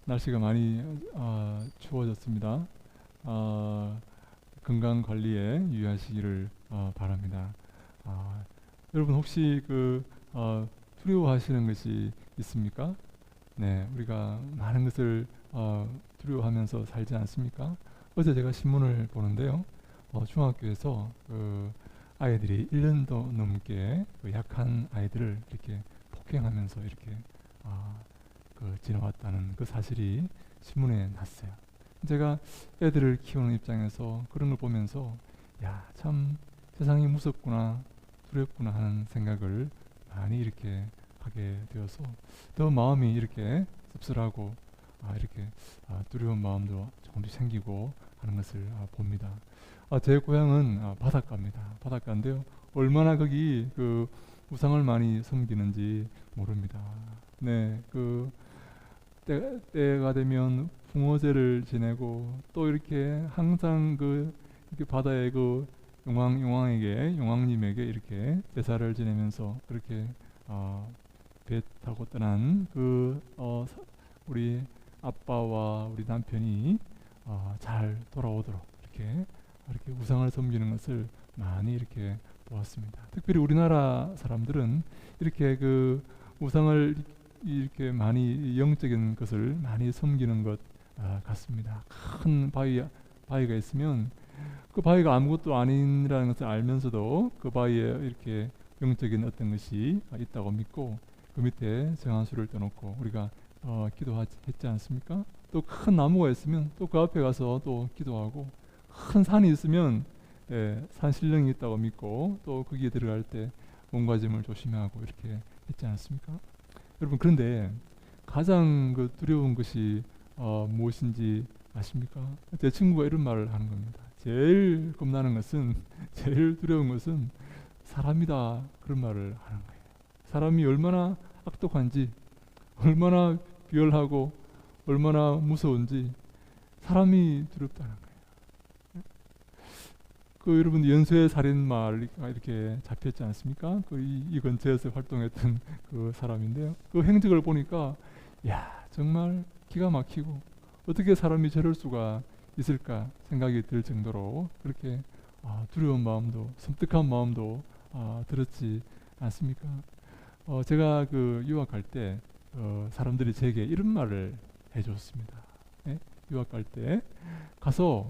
날씨가 많이 추워졌습니다. 아, 건강 관리에 유의하시기를 바랍니다. 아, 여러분 혹시 두려워하시는 것이 있습니까? 네, 우리가 많은 것을 두려워하면서 살지 않습니까? 어제 제가 신문을 보는데요. 중학교에서 아이들이 1년도 넘게 약한 아이들을 이렇게 폭행하면서 이렇게 지나왔다는 그 사실이 신문에 났어요. 제가 애들을 키우는 입장에서 그런 걸 보면서 야, 참 세상이 무섭구나, 두렵구나 하는 생각을 많이 이렇게 하게 되어서 더 마음이 이렇게 씁쓸하고 이렇게 두려운 마음도 조금씩 생기고 하는 것을 봅니다. 제 고향은 바닷가입니다. 바닷가인데요. 얼마나 거기 우상을 많이 섬기는지 모릅니다. 네, 때가 되면 붕어제를 지내고 또 이렇게 항상 이렇게 바다의 용왕님에게 이렇게 제사를 지내면서 그렇게 배 타고 떠난 우리 아빠와 우리 남편이 잘 돌아오도록 이렇게 우상을 섬기는 것을 많이 이렇게 보았습니다. 특별히 우리나라 사람들은 이렇게 우상을 이렇게 많이 영적인 것을 많이 섬기는 것 같습니다. 큰 바위가 있으면 그 바위가 아무것도 아니라는 것을 알면서도 그 바위에 이렇게 영적인 어떤 것이 있다고 믿고 그 밑에 정한수를 떠놓고 우리가 기도했지 않습니까? 또 큰 나무가 있으면 또 그 앞에 가서 또 기도하고 큰 산이 있으면 산신령이 있다고 믿고 또 거기에 들어갈 때 몸가짐을 조심하고 이렇게 했지 않습니까? 여러분, 그런데 가장 두려운 것이 무엇인지 아십니까? 제 친구가 이런 말을 하는 겁니다. 제일 겁나는 것은 제일 두려운 것은 사람이다, 그런 말을 하는 거예요. 사람이 얼마나 악독한지, 얼마나 비열하고 얼마나 무서운지 사람이 두렵다는 거예요. 여러분, 연쇄 살인마가 이렇게 잡혔지 않습니까? 이 근처에서 활동했던 그 사람인데요. 그 행적을 보니까 야, 정말 기가 막히고 어떻게 사람이 저럴 수가 있을까 생각이 들 정도로 그렇게 두려운 마음도 섬뜩한 마음도 들었지 않습니까? 제가 유학할 때 사람들이 제게 이런 말을 해줬습니다. 예? 유학 갈 때 가서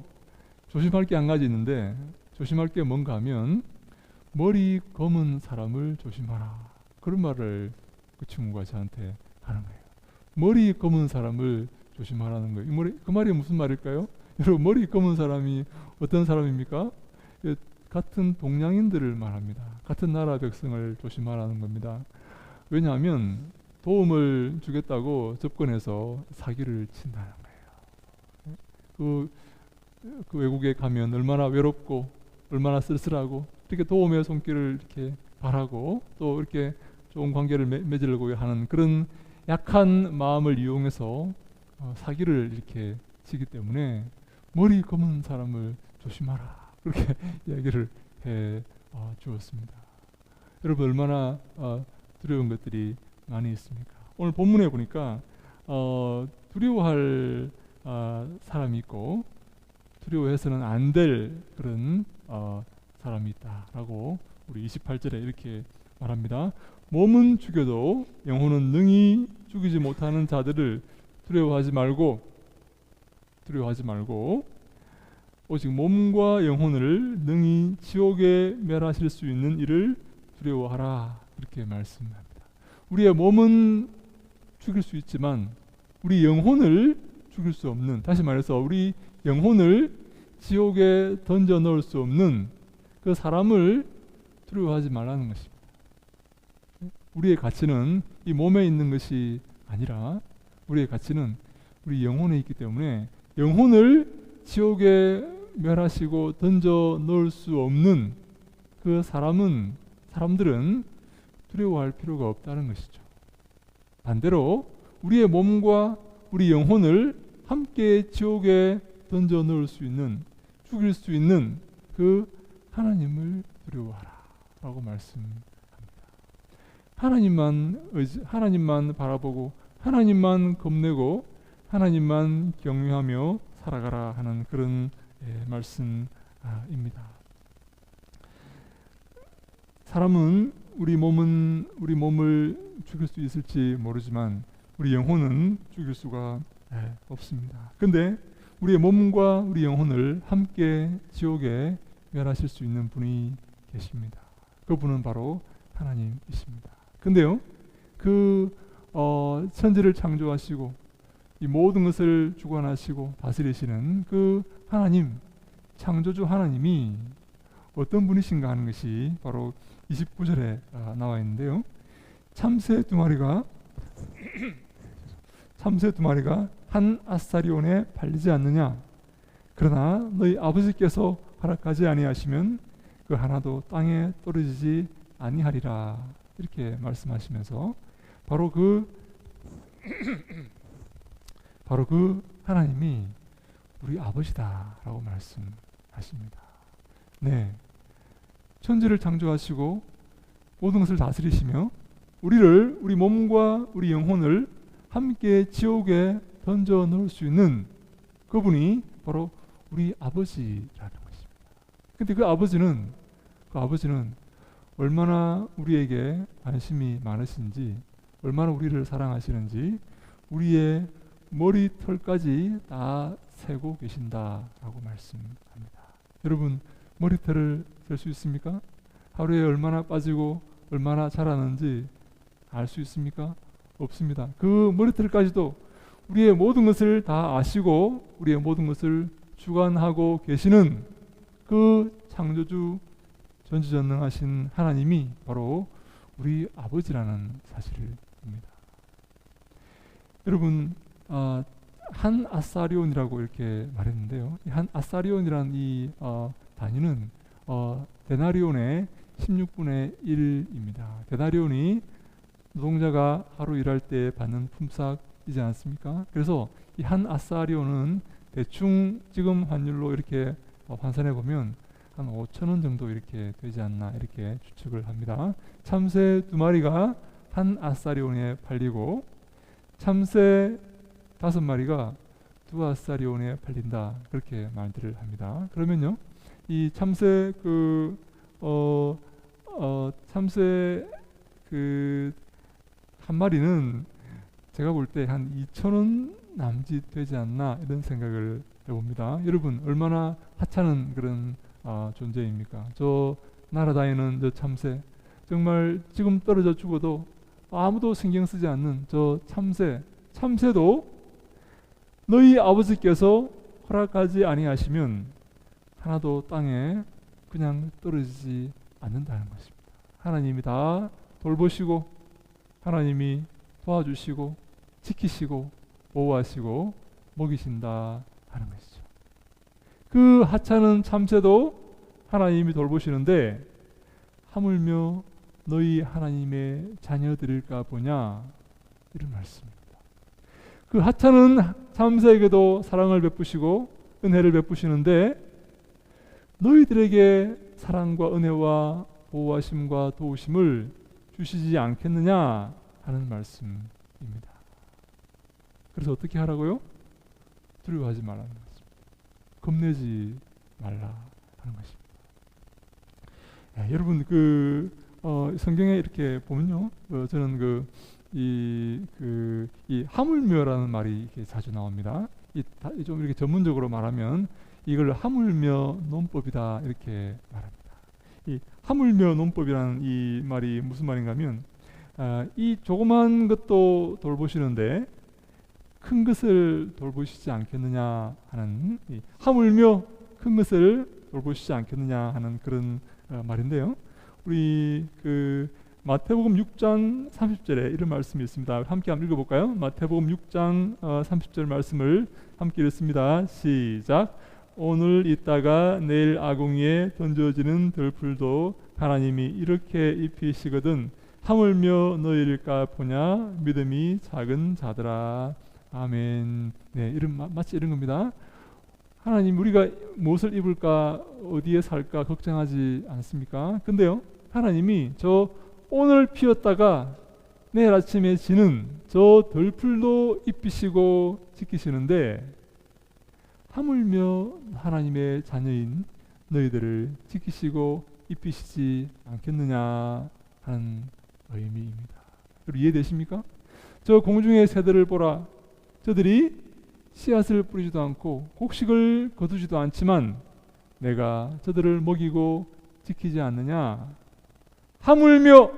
조심할 게 한 가지 있는데, 조심할 게 뭔가 하면 머리 검은 사람을 조심하라, 그런 말을 그 친구가 저한테 하는 거예요. 머리 검은 사람을 조심하라는 거예요. 그 말이 무슨 말일까요? 여러분, 머리 검은 사람이 어떤 사람입니까? 같은 동양인들을 말합니다. 같은 나라 백성을 조심하라는 겁니다. 왜냐하면 도움을 주겠다고 접근해서 사기를 친다는 거예요. 그 외국에 가면 얼마나 외롭고 얼마나 쓸쓸하고 이렇게 도움의 손길을 이렇게 바라고 또 이렇게 좋은 관계를 맺으려고 하는 그런 약한 마음을 이용해서 사기를 이렇게 치기 때문에 머리 검은 사람을 조심하라, 그렇게 이야기를 해 주었습니다. 여러분, 얼마나 두려운 것들이 많이 있습니까? 오늘 본문에 보니까 두려워할 사람이 있고 두려워해서는 안 될 그런 사람이 있다라고 우리 28절에 이렇게 말합니다. 몸은 죽여도 영혼은 능히 죽이지 못하는 자들을 두려워하지 말고 오직 몸과 영혼을 능히 지옥에 멸하실 수 있는 이를 두려워하라, 이렇게 말씀합니다. 우리의 몸은 죽일 수 있지만 우리 영혼을 죽일 수 없는, 다시 말해서 우리 영혼을 지옥에 던져 넣을 수 없는 그 사람을 두려워하지 말라는 것입니다. 우리의 가치는 이 몸에 있는 것이 아니라 우리의 가치는 우리 영혼에 있기 때문에 영혼을 지옥에 멸하시고 던져 넣을 수 없는 그 사람들은 두려워할 필요가 없다는 것이죠. 반대로 우리의 몸과 우리 영혼을 함께 지옥에 던져 넣을 수 있는, 죽일 수 있는 그 하나님을 두려워하라 라고 말씀합니다. 하나님만 바라보고 하나님만 겁내고 하나님만 경외하며 살아가라 하는 그런 말씀입니다. 사람은 우리 몸을 죽일 수 있을지 모르지만 우리 영혼은 죽일 수가 없습니다. 근데 우리의 몸과 우리 영혼을 함께 지옥에 멸하실 수 있는 분이 계십니다. 그분은 바로 하나님이십니다. 근데요, 천지를 창조하시고 이 모든 것을 주관하시고 다스리시는 그 하나님, 창조주 하나님이 어떤 분이신가 하는 것이 바로 29절에 나와 있는데요. 참새 두 마리가 한 아사리온에 팔리지 않느냐? 그러나 너희 아버지께서 허락하지 아니하시면 그 하나도 땅에 떨어지지 아니하리라. 이렇게 말씀하시면서 바로 그 하나님이 우리 아버지다라고 말씀하십니다. 네, 천지를 창조하시고 모든 것을 다스리시며 우리 몸과 우리 영혼을 함께 지옥에 던져 넣을 수 있는 그분이 바로 우리 아버지라는 것입니다. 근데 그 아버지는 얼마나 우리에게 관심이 많으신지, 얼마나 우리를 사랑하시는지 우리의 머리털까지 다 세고 계신다라고 말씀합니다. 여러분, 머리털을 셀 수 있습니까? 하루에 얼마나 빠지고 얼마나 자라는지 알 수 있습니까? 없습니다. 그 머리털까지도 우리의 모든 것을 다 아시고 우리의 모든 것을 주관하고 계시는 그 창조주 전지전능하신 하나님이 바로 우리 아버지라는 사실입니다. 여러분, 한 아사리온이라고 이렇게 말했는데요. 한 아사리온이라는 이 단위는 데나리온의 16분의 1입니다. 데나리온이 노동자가 하루 일할 때 받는 품삯이지 않습니까? 그래서 이 한 아사리온은 대충 지금 환율로 이렇게 환산해 보면 한 5,000원 정도 이렇게 되지 않나 이렇게 추측을 합니다. 참새 두 마리가 한 아사리온에 팔리고 참새 5마리가 두 아사리온에 팔린다, 그렇게 말들을 합니다. 그러면요, 이 참새 참새 한 마리는 제가 볼 때 한 2,000원 남짓 되지 않나 이런 생각을 해봅니다. 여러분, 얼마나 하찮은 그런 존재입니까? 저 날아다니는 저 참새, 정말 지금 떨어져 죽어도 아무도 신경 쓰지 않는 저 참새도 너희 아버지께서 허락하지 아니하시면 하나도 땅에 그냥 떨어지지 않는다는 것입니다. 하나님이 다 돌보시고 하나님이 도와주시고 지키시고 보호하시고 먹이신다 하는 것이죠. 그 하찮은 참새도 하나님이 돌보시는데 하물며 너희 하나님의 자녀들일까 보냐, 이런 말씀입니다. 그 하찮은 참새에게도 사랑을 베푸시고 은혜를 베푸시는데 너희들에게 사랑과 은혜와 보호하심과 도우심을 주시지 않겠느냐 하는 말씀입니다. 그래서 어떻게 하라고요? 두려워하지 말라는 것입니다. 겁내지 말라 하는 것입니다. 여러분, 성경에 이렇게 보면요, 저는 이 하물며라는 말이 이렇게 자주 나옵니다. 좀 이렇게 전문적으로 말하면 이걸 하물며 논법이다 이렇게 말합니다. 이 하물며 논법이라는 이 말이 무슨 말인가면, 이 조그만 것도 돌보시는데 큰 것을 돌보시지 않겠느냐 하는, 하물며 큰 것을 돌보시지 않겠느냐 하는 그런 말인데요. 우리 마태복음 6장 30절에 이런 말씀이 있습니다. 함께 한번 읽어볼까요? 마태복음 6장 30절 말씀을 함께 읽습니다. 시작. 오늘 있다가 내일 아궁이에 던져지는 들풀도 하나님이 이렇게 입히시거든 하물며 너희일까 보냐, 믿음이 작은 자들아. 아멘. 네, 마치 이런 겁니다. 하나님, 우리가 무엇을 입을까, 어디에 살까 걱정하지 않습니까? 근데요, 하나님이 저 오늘 피었다가 내일 아침에 지는 저 덜풀도 입히시고 지키시는데 하물며 하나님의 자녀인 너희들을 지키시고 입히시지 않겠느냐 하는 의미입니다. 여러분 이해되십니까? 저 공중의 새들을 보라. 저들이 씨앗을 뿌리지도 않고 곡식을 거두지도 않지만 내가 저들을 먹이고 지키지 않느냐. 하물며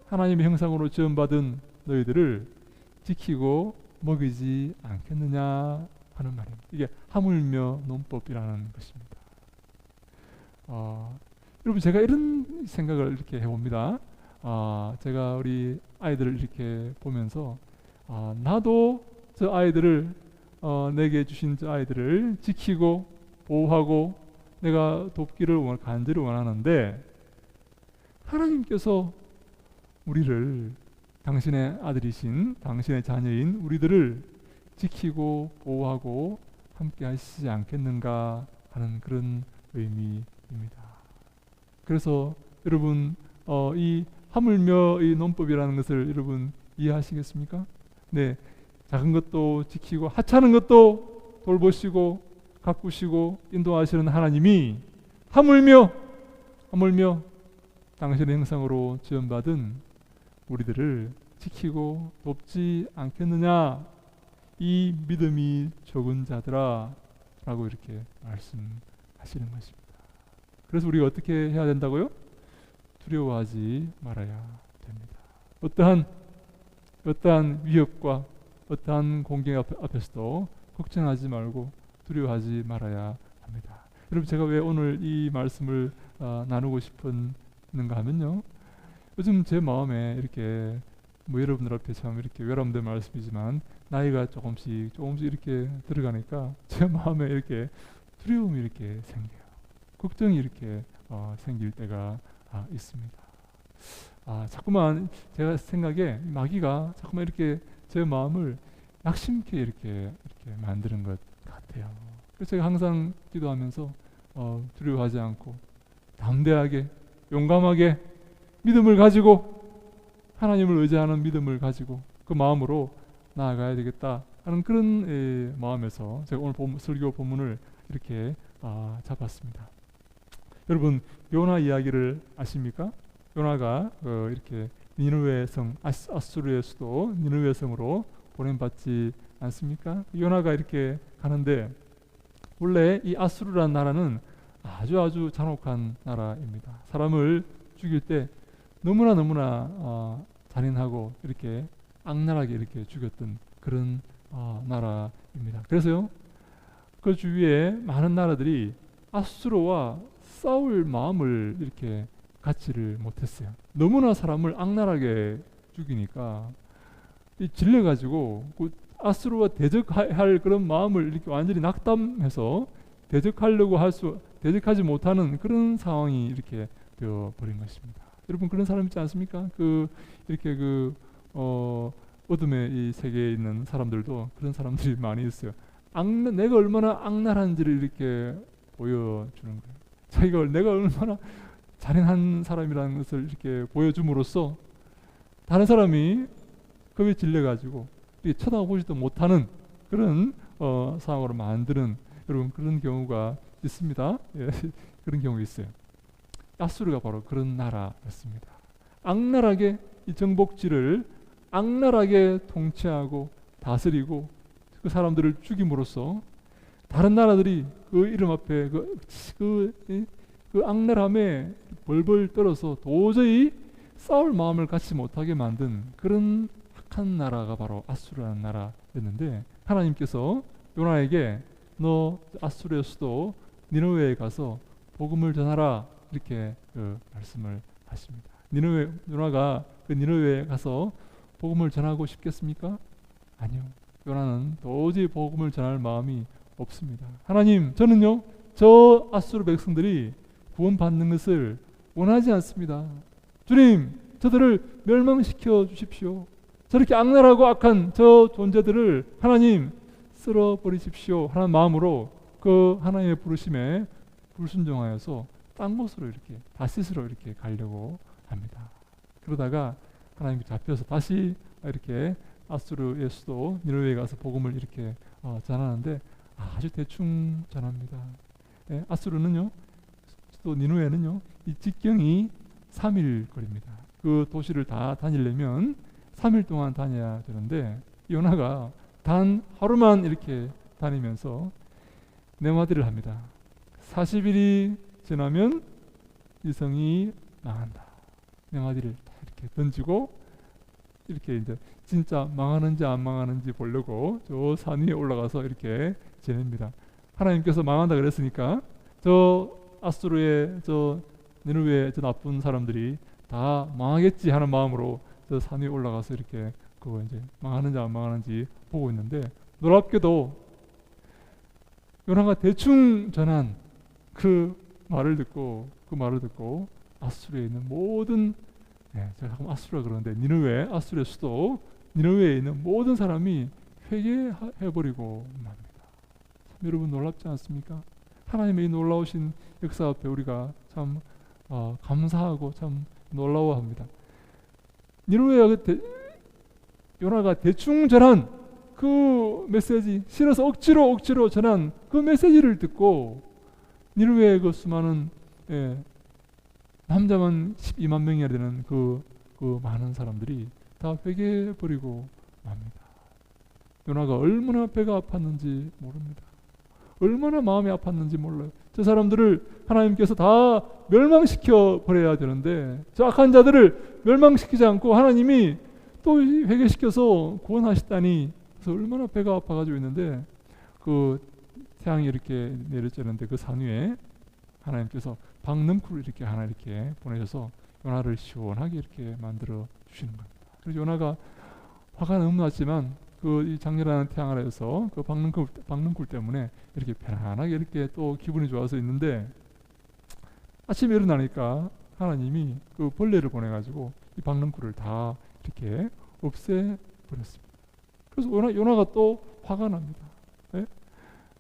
하나님의 형상으로 지음받은 너희들을 지키고 먹이지 않겠느냐 하는 말입니다. 이게 하물며 논법이라는 것입니다. 여러분 제가 이런 생각을 이렇게 해봅니다. 제가 우리 아이들을 이렇게 보면서 나도 저 아이들을 내게 주신 저 아이들을 지키고 보호하고 내가 돕기를 간절히 원하는데 하나님께서 우리를 당신의 아들이신 당신의 자녀인 우리들을 지키고 보호하고 함께 하시지 않겠는가 하는 그런 의미입니다. 그래서 여러분 이 하물며 이 논법이라는 것을 여러분 이해하시겠습니까? 네, 작은 것도 지키고 하찮은 것도 돌보시고 가꾸시고 인도하시는 하나님이 하물며 당신의 형상으로 지음받은 우리들을 지키고 돕지 않겠느냐 이 믿음이 적은 자들아 라고 이렇게 말씀하시는 것입니다. 그래서 우리가 어떻게 해야 된다고요? 두려워하지 말아야 됩니다. 어떠한 위협과 어떠한 공격 앞에서도 걱정하지 말고 두려워하지 말아야 합니다. 여러분 제가 왜 오늘 이 말씀을 나누고 싶었는가 하면요. 요즘 제 마음에 이렇게 여러분들 앞에 참 이렇게 외람된 말씀이지만 나이가 조금씩 이렇게 들어가니까 제 마음에 이렇게 두려움이 이렇게 생겨요. 걱정이 이렇게 생길 때가 있습니다. 자꾸만 제가 생각에 마귀가 자꾸만 이렇게 제 마음을 낙심케 이렇게 만드는 것 같아요. 그래서 제가 항상 기도하면서 두려워하지 않고 담대하게 용감하게 믿음을 가지고 하나님을 의지하는 믿음을 가지고 그 마음으로 나아가야 되겠다 하는 그런 마음에서 제가 오늘 설교 본문을 이렇게 잡았습니다. 여러분 요나 이야기를 아십니까? 요나가 이렇게 니느웨 성 아수르의 수도 니느웨 성으로 보냄받지 않습니까? 요나가 이렇게 가는데 원래 이 아수르라는 나라는 아주 잔혹한 나라입니다. 사람을 죽일 때 너무나 잔인하고 이렇게 악랄하게 이렇게 죽였던 그런 나라입니다. 그래서요 그 주위에 많은 나라들이 아수르와 싸울 마음을 이렇게 갖지를 못했어요. 너무나 사람을 악랄하게 죽이니까 질려가지고 그 아수르와 대적할 그런 마음을 이렇게 완전히 낙담해서 대적하지 못하는 그런 상황이 이렇게 되어 버린 것입니다. 여러분 그런 사람 있지 않습니까? 이렇게 어둠의 이 세계에 있는 사람들도 그런 사람들이 많이 있어요. 내가 얼마나 악랄한지를 이렇게 보여주는 거예요. 자기가 내가 얼마나 잔인한 사람이라는 것을 이렇게 보여줌으로써 다른 사람이 거기에 질려가지고 쳐다보지도 못하는 그런 상황으로 만드는 여러분 그런 경우가 있습니다. 예, 그런 경우 있어요. 아수르가 바로 그런 나라였습니다. 악랄하게 이 정복지를 악랄하게 통치하고 다스리고 그 사람들을 죽임으로써 다른 나라들이 그 이름 앞에 그 악랄함에 벌벌 떨어서 도저히 싸울 마음을 갖지 못하게 만든 그런 악한 나라가 바로 아수르라는 나라였는데 하나님께서 요나에게 너 아수르의 수도 니느웨에 가서 복음을 전하라 이렇게 말씀을 하십니다. 요나가 그 니느웨에 가서 복음을 전하고 싶겠습니까? 아니요. 요나는 도저히 복음을 전할 마음이 없습니다. 하나님, 저는요 저 아수르 백성들이 구원받는 것을 원하지 않습니다. 주님, 저들을 멸망시켜 주십시오. 저렇게 악랄하고 악한 저 존재들을 하나님 쓸어버리십시오 하는 마음으로 그 하나님의 부르심에 불순종하여서 딴 곳으로 이렇게 다시스로 이렇게 가려고 합니다. 그러다가 하나님께 잡혀서 다시 이렇게 아수르의 수도 니느웨에 가서 복음을 이렇게 전하는데 아주 대충 전합니다. 예, 아수르는요, 또 니느웨는요, 이 직경이 3일 거리입니다. 그 도시를 다 다니려면 3일 동안 다녀야 되는데 요나가 단 하루만 이렇게 다니면서 네 마디를 합니다. 40일이 지나면 이 성이 망한다. 네 마디를 다 이렇게 던지고 이렇게 이제 진짜 망하는지 안 망하는지 보려고 저 산 위에 올라가서 이렇게 지냅니다. 하나님께서 망한다 그랬으니까 저 아수르의 저 니느웨의 저 나쁜 사람들이 다 망하겠지 하는 마음으로 저 산 위에 올라가서 이렇게 그거 이제 망하는지 안 망하는지 보고 있는데 놀랍게도 요나가 대충 전한 그 말을 듣고 아수르에 있는 모든 제가 가끔 아수르라 그러는데 니느웨, 아수르의 수도 니느웨에 있는 모든 사람이 회개해버리고 맙니다. 참 여러분 놀랍지 않습니까? 하나님의 이 놀라우신 역사 앞에 우리가 참 감사하고 참 놀라워합니다. 요나가 대충 전한 그 메시지, 실어서 억지로 전한 그 메시지를 듣고 니느웨의 그 수많은 남자만 12만 명이나 되는 그 많은 사람들이 다 회개해버리고 맙니다. 요나가 얼마나 배가 아팠는지 모릅니다. 얼마나 마음이 아팠는지 몰라요. 저 사람들을 하나님께서 다 멸망시켜 버려야 되는데 저 악한 자들을 멸망시키지 않고 하나님이 또 회개시켜서 구원하시다니, 그래서 얼마나 배가 아파가지고 있는데 그 태양이 이렇게 내려쬐는데 그 산 위에 하나님께서 박능쿨을 이렇게 하나 이렇게 보내셔서 요나를 시원하게 이렇게 만들어 주시는 겁니다. 그래서 요나가 화가 너무 났지만 이 장렬한 태양 아래에서 그 박능쿨 때문에 이렇게 편안하게 이렇게 또 기분이 좋아서 있는데 아침에 일어나니까 하나님이 그 벌레를 보내가지고 이 박능쿨을 다 이렇게 없애버렸습니다. 그래서 요나가 또 화가 납니다. 네?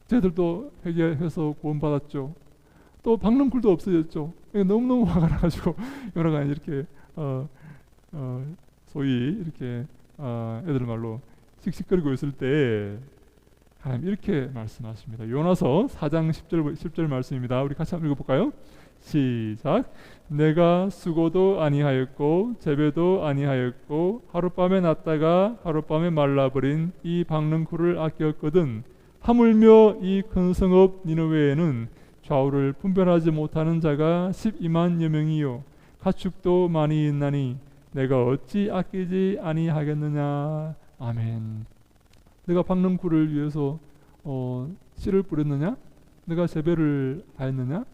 쟤들도 회개해서 구원받았죠. 또 박능쿨도 없어졌죠. 너무너무 화가 나가지고 요나가 이렇게 소위 이렇게 애들 말로 씩씩거리고 있을 때 하나님 이렇게 말씀하십니다. 요나서 4장 10절 말씀입니다. 우리 같이 한번 읽어볼까요? 시작. 내가 수고도 아니하였고 재배도 아니하였고 하룻밤에 났다가 하룻밤에 말라버린 이 박능쿨을 아꼈거든 하물며 이 큰 성읍 니느웨에는 좌우를 분별하지 못하는 자가 12만여 명이요 가축도 많이 있나니 내가 어찌 아끼지 아니하겠느냐. 아멘. 내가 박능쿨을 위해서 씨를 뿌렸느냐? 내가 재배를 하였느냐?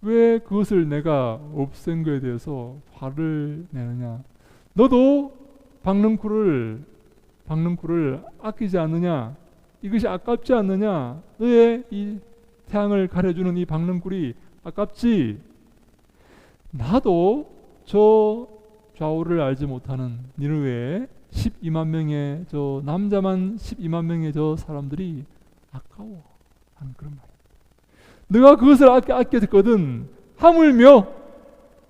왜 그것을 내가 없앤 것에 대해서 화를 내느냐? 너도 박능쿨을 아끼지 않느냐? 이것이 아깝지 않느냐? 너의 이 태양을 가려주는 이 박능쿨이 아깝지? 나도 저 좌우를 알지 못하는 니느웨의 12만 명의 저 남자만 12만 명의 저 사람들이 아까워 하는 그런 말. 내가 그것을 아꼈거든 하물며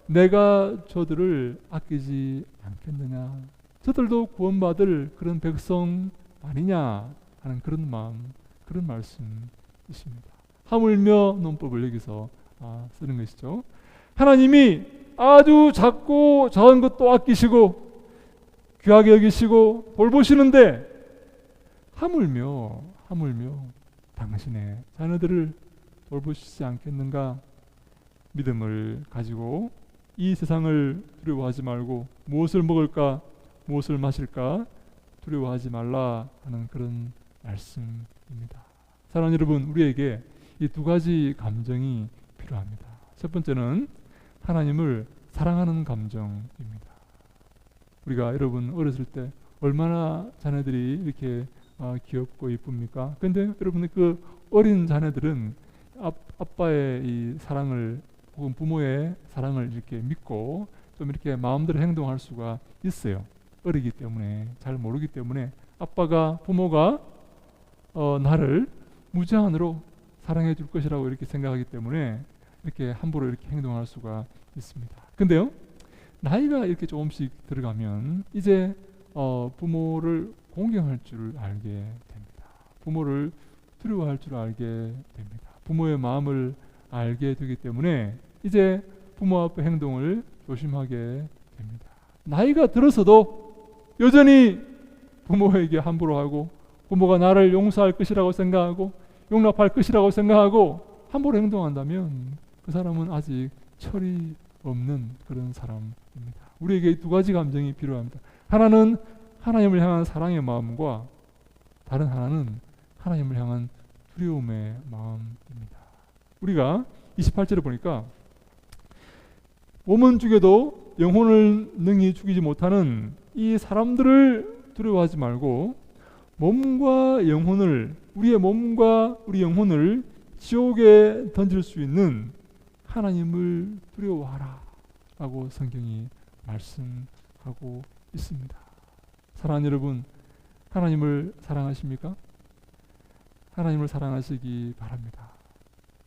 내가 저들을 아끼지 않겠느냐. 저들도 구원받을 그런 백성 아니냐 하는 그런 마음, 그런 말씀이십니다. 하물며 논법을 여기서 쓰는 것이죠. 하나님이 아주 작고 작은 것도 아끼시고 귀하게 여기시고 돌보시는데 하물며 당신의 자녀들을 돌보시지 않겠는가. 믿음을 가지고 이 세상을 두려워하지 말고 무엇을 먹을까 무엇을 마실까 두려워하지 말라 하는 그런 말씀입니다. 사랑하는 여러분, 우리에게 이 두 가지 감정이 필요합니다. 첫 번째는 하나님을 사랑하는 감정입니다. 우리가 여러분 어렸을 때 얼마나 자녀들이 이렇게 귀엽고 이쁩니까? 근데 여러분 그 어린 자녀들은 아빠의 이 사랑을 혹은 부모의 사랑을 이렇게 믿고 좀 이렇게 마음대로 행동할 수가 있어요. 어리기 때문에, 잘 모르기 때문에 부모가 나를 무제한으로 사랑해 줄 것이라고 이렇게 생각하기 때문에 이렇게 함부로 이렇게 행동할 수가 있습니다. 근데요, 나이가 이렇게 조금씩 들어가면 이제 부모를 공경할 줄 알게 됩니다. 부모를 두려워할 줄 알게 됩니다. 부모의 마음을 알게 되기 때문에 이제 부모 앞에 행동을 조심하게 됩니다. 나이가 들어서도 여전히 부모에게 함부로 하고 부모가 나를 용서할 것이라고 생각하고 용납할 것이라고 생각하고 함부로 행동한다면 그 사람은 아직 철이 없는 그런 사람입니다. 우리에게 두 가지 감정이 필요합니다. 하나는 하나님을 향한 사랑의 마음과 다른 하나는 하나님을 향한 두려움의 마음입니다. 우리가 28절에 보니까 몸은 죽여도 영혼을 능히 죽이지 못하는 이 사람들을 두려워하지 말고 몸과 영혼을 우리의 몸과 우리 영혼을 지옥에 던질 수 있는 하나님을 두려워하라 라고 성경이 말씀하고 있습니다. 사랑하는 여러분, 하나님을 사랑하십니까? 하나님을 사랑하시기 바랍니다.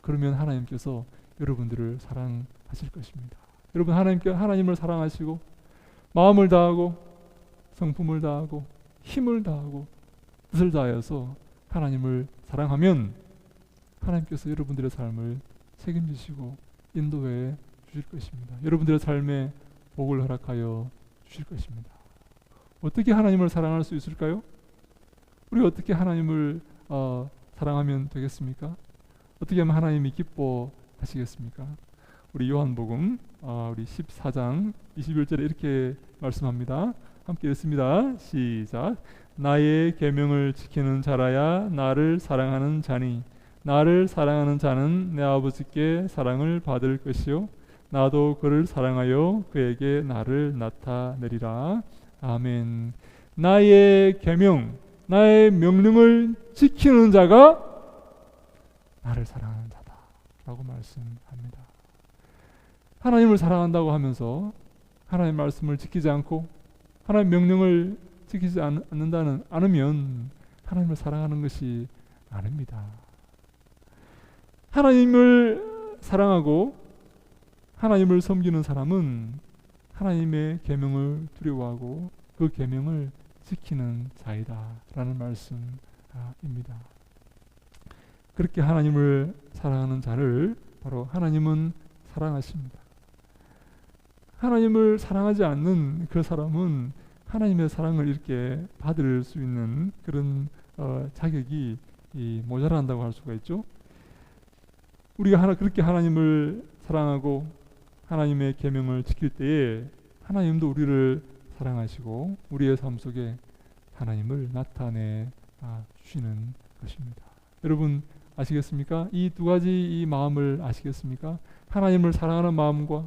그러면 하나님께서 여러분들을 사랑하실 것입니다. 여러분 하나님을 사랑하시고 마음을 다하고 성품을 다하고 힘을 다하고 뜻을 다하여서 하나님을 사랑하면 하나님께서 여러분들의 삶을 책임지시고 인도해 주실 것입니다. 여러분들의 삶에 복을 허락하여 주실 것입니다. 어떻게 하나님을 사랑할 수 있을까요? 우리가 어떻게 하나님을 사랑하면 되겠습니까? 어떻게 하면 하나님이 기뻐하시겠습니까? 우리 요한복음 우리 14장 21절에 이렇게 말씀합니다. 함께 읽습니다. 시작. 나의 계명을 지키는 자라야 나를 사랑하는 자니 나를 사랑하는 자는 내 아버지께 사랑을 받을 것이요 나도 그를 사랑하여 그에게 나를 나타내리라. 아멘. 나의 계명, 나의 명령을 지키는 자가 나를 사랑하는 자다 라고 말씀합니다. 하나님을 사랑한다고 하면서 하나님의 말씀을 지키지 않고 하나님의 명령을 지키지 않으면 하나님을 사랑하는 것이 아닙니다. 하나님을 사랑하고 하나님을 섬기는 사람은 하나님의 계명을 두려워하고 그 계명을 지키는 자이다 라는 말씀입니다. 그렇게 하나님을 사랑하는 자를 바로 하나님은 사랑하십니다. 하나님을 사랑하지 않는 그 사람은 하나님의 사랑을 이렇게 받을 수 있는 그런 자격이 모자란다고 할 수가 있죠. 우리가 그렇게 하나님을 사랑하고 하나님의 계명을 지킬 때에 하나님도 우리를 사랑하시고 우리의 삶 속에 하나님을 나타내 주시는 것입니다. 여러분 아시겠습니까? 이 두 가지 이 마음을 아시겠습니까? 하나님을 사랑하는 마음과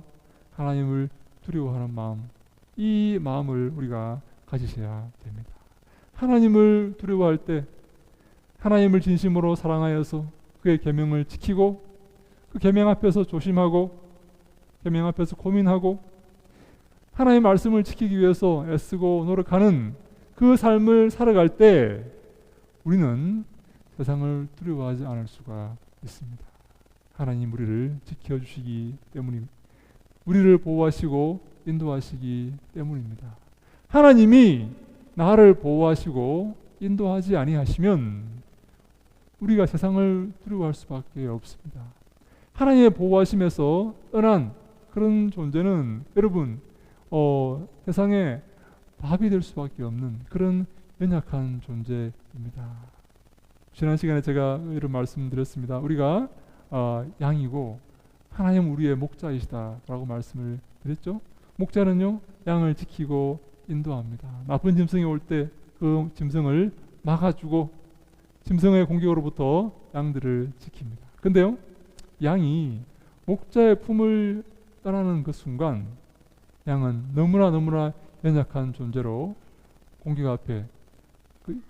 하나님을 두려워하는 마음, 이 마음을 우리가 가지셔야 됩니다. 하나님을 두려워할 때 하나님을 진심으로 사랑하여서 그의 계명을 지키고 그 계명 앞에서 조심하고 계명 앞에서 고민하고 하나님의 말씀을 지키기 위해서 애쓰고 노력하는 그 삶을 살아갈 때 우리는 세상을 두려워하지 않을 수가 있습니다. 하나님 우리를 지켜주시기 때문입니다. 우리를 보호하시고 인도하시기 때문입니다. 하나님이 나를 보호하시고 인도하지 아니하시면 우리가 세상을 두려워할 수밖에 없습니다. 하나님의 보호하심에서 떠난 그런 존재는 여러분 세상에 밥이 될 수밖에 없는 그런 연약한 존재입니다. 지난 시간에 제가 이런 말씀드렸습니다. 우리가 양이고 하나님 우리의 목자이시다라고 말씀을 드렸죠. 목자는요 양을 지키고 인도합니다. 나쁜 짐승이 올 때 그 짐승을 막아주고 짐승의 공격으로부터 양들을 지킵니다. 근데요 양이 목자의 품을 떠나는 그 순간 양은 너무나 연약한 존재로 공격 앞에 그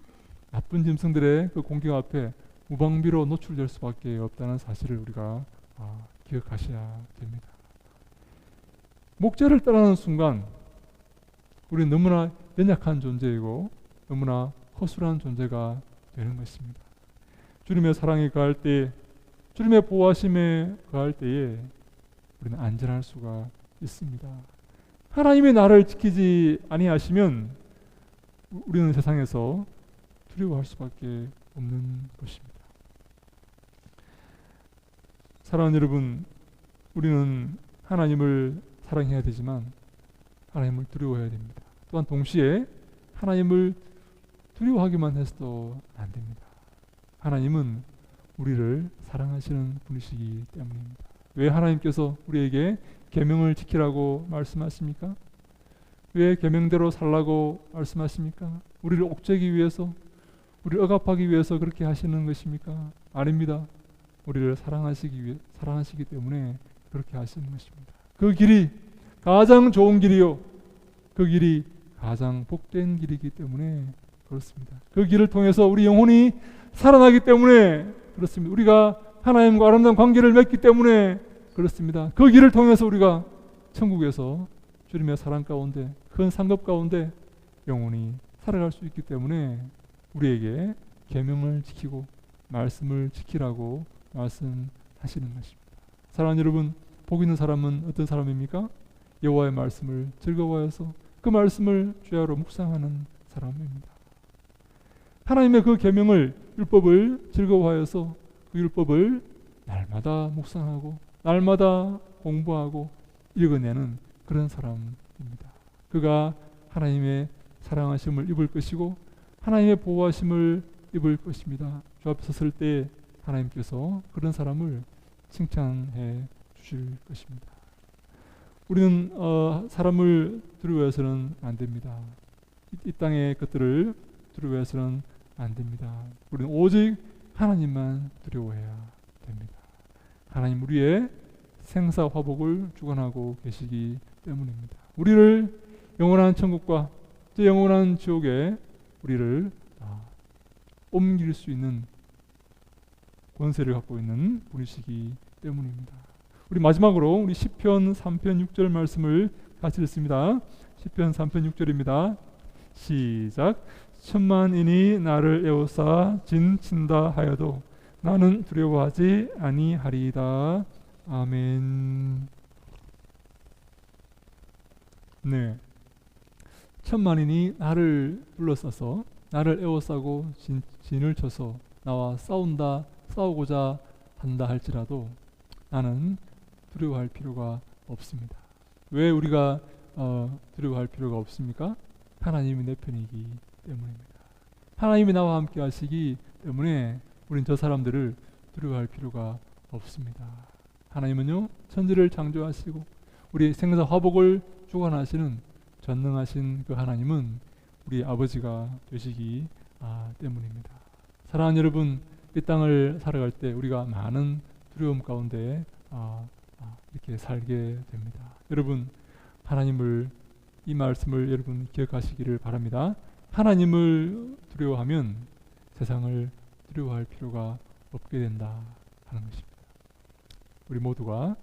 나쁜 짐승들의 그 공격 앞에 무방비로 노출될 수밖에 없다는 사실을 우리가 기억하셔야 됩니다. 목자를 떠나는 순간 우리는 너무나 연약한 존재이고 너무나 허술한 존재가 되는 것입니다. 주님의 사랑에 가할 때 주님의 보호하심에 가할 때에 우리는 안전할 수가 있습니다. 하나님이 나를 지키지 아니하시면 우리는 세상에서 두려워할 수밖에 없는 것입니다. 사랑하는 여러분, 우리는 하나님을 사랑해야 되지만 하나님을 두려워해야 됩니다. 또한 동시에 하나님을 두려워하기만 해서도 안 됩니다. 하나님은 우리를 사랑하시는 분이시기 때문입니다. 왜 하나님께서 우리에게 계명을 지키라고 말씀하십니까? 왜 계명대로 살라고 말씀하십니까? 우리를 옥죄기 위해서, 우리를 억압하기 위해서 그렇게 하시는 것입니까? 아닙니다. 우리를 사랑하시기 때문에 그렇게 하시는 것입니다. 그 길이 가장 좋은 길이요, 그 길이 가장 복된 길이기 때문에 그렇습니다. 그 길을 통해서 우리 영혼이 살아나기 때문에 그렇습니다. 우리가 하나님과 아름다운 관계를 맺기 때문에 그렇습니다. 그 길을 통해서 우리가 천국에서 주님의 사랑 가운데, 큰 상급 가운데 영혼이 살아갈 수 있기 때문에 우리에게 계명을 지키고 말씀을 지키라고 말씀하시는 것입니다. 사랑하는 여러분, 복 있는 사람은 어떤 사람입니까? 여호와의 말씀을 즐거워해서 그 말씀을 주야로 묵상하는 사람입니다. 하나님의 그 계명을, 율법을 즐거워하여서 그 율법을 날마다 묵상하고 날마다 공부하고 읽어내는 그런 사람입니다. 그가 하나님의 사랑하심을 입을 것이고 하나님의 보호하심을 입을 것입니다. 주 앞에 섰을 때 하나님께서 그런 사람을 칭찬해 주실 것입니다. 우리는 사람을 두려워해서는 안 됩니다. 이 땅의 것들을 두려워해서는 안 됩니다. 우리는 오직 하나님만 두려워해야 됩니다. 하나님 우리의 생사 화복을 주관하고 계시기 때문입니다. 우리를 영원한 천국과 영원한 지옥에 우리를 옮길 수 있는 권세를 갖고 있는 분이시기 때문입니다. 우리 마지막으로 우리 시편 3편 6절 말씀을 같이 읽습니다. 시편 3편 6절입니다. 시작. 천만인이 나를 에워싸 진친다 하여도 나는 두려워하지 아니하리이다. 아멘. 네, 천만인이 나를 둘러싸서 나를 에워싸고 진을 쳐서 나와 싸우고자 한다 할지라도 나는 두려워할 필요가 없습니다. 왜 우리가 두려워할 필요가 없습니까? 하나님이 내 편이기 때문입니다. 하나님이 나와 함께 하시기 때문에 우린 저 사람들을 두려워할 필요가 없습니다. 하나님은요, 천지를 창조하시고 우리 생사 화복을 주관하시는 전능하신 그 하나님은 우리 아버지가 되시기 때문입니다. 사랑하는 여러분, 이 땅을 살아갈 때 우리가 많은 두려움 가운데 이렇게 살게 됩니다. 여러분, 하나님을, 이 말씀을 여러분 기억하시기를 바랍니다. 하나님을 두려워하면 세상을 두려워할 필요가 없게 된다 하는 것입니다. 우리 모두가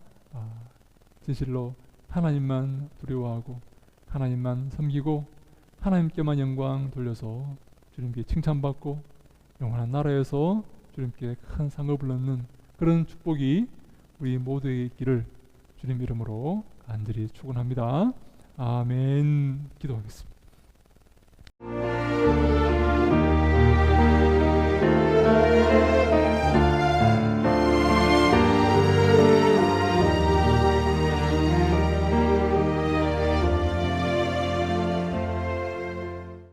진실로 하나님만 두려워하고 하나님만 섬기고 하나님께만 영광 돌려서 주님께 칭찬받고 영원한 나라에서 주님께 큰 상을 불러는 그런 축복이 우리 모두에게 있기를 주님 이름으로 간절히 축원합니다. 아멘. 기도하겠습니다.